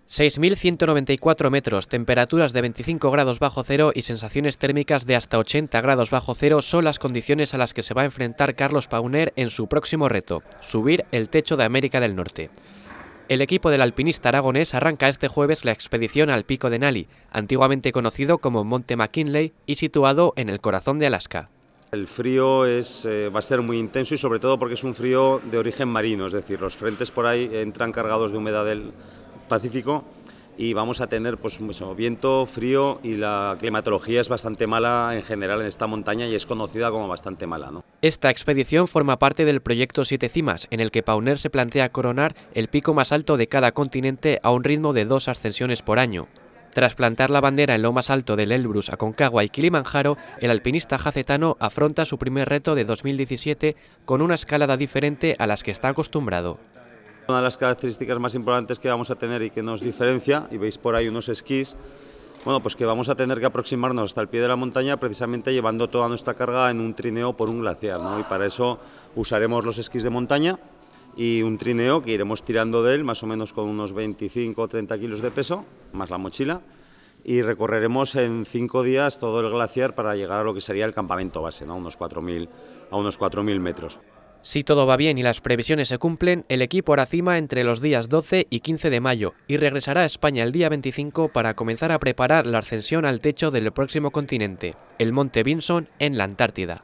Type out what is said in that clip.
6.194 metros, temperaturas de 25 grados bajo cero y sensaciones térmicas de hasta 80 grados bajo cero son las condiciones a las que se va a enfrentar Carlos Pauner en su próximo reto, subir el techo de América del Norte. El equipo del alpinista aragonés arranca este jueves la expedición al Pico Denali, antiguamente conocido como Monte McKinley y situado en el corazón de Alaska. El frío va a ser muy intenso y sobre todo porque es un frío de origen marino, es decir, los frentes por ahí entran cargados de humedad del Pacífico y vamos a tener pues, viento, frío y la climatología es bastante mala en general en esta montaña y es conocida como bastante mala, ¿no? Esta expedición forma parte del proyecto Siete Cimas, en el que Pauner se plantea coronar el pico más alto de cada continente a un ritmo de 2 ascensiones por año. Tras plantar la bandera en lo más alto del Elbrus, Aconcagua y Kilimanjaro, el alpinista jacetano afronta su primer reto de 2017 con una escalada diferente a las que está acostumbrado. Una de las características más importantes que vamos a tener y que nos diferencia, y veis por ahí unos esquís, bueno, pues que vamos a tener que aproximarnos hasta el pie de la montaña precisamente llevando toda nuestra carga en un trineo por un glaciar, ¿no? Y para eso usaremos los esquís de montaña y un trineo que iremos tirando de él más o menos con unos 25 o 30 kilos de peso, más la mochila, y recorreremos en 5 días todo el glaciar para llegar a lo que sería el campamento base, ¿no? A unos 4.000 metros. Si todo va bien y las previsiones se cumplen, el equipo hará cima entre los días 12 y 15 de mayo y regresará a España el día 25 para comenzar a preparar la ascensión al techo del próximo continente, el Monte Vinson en la Antártida.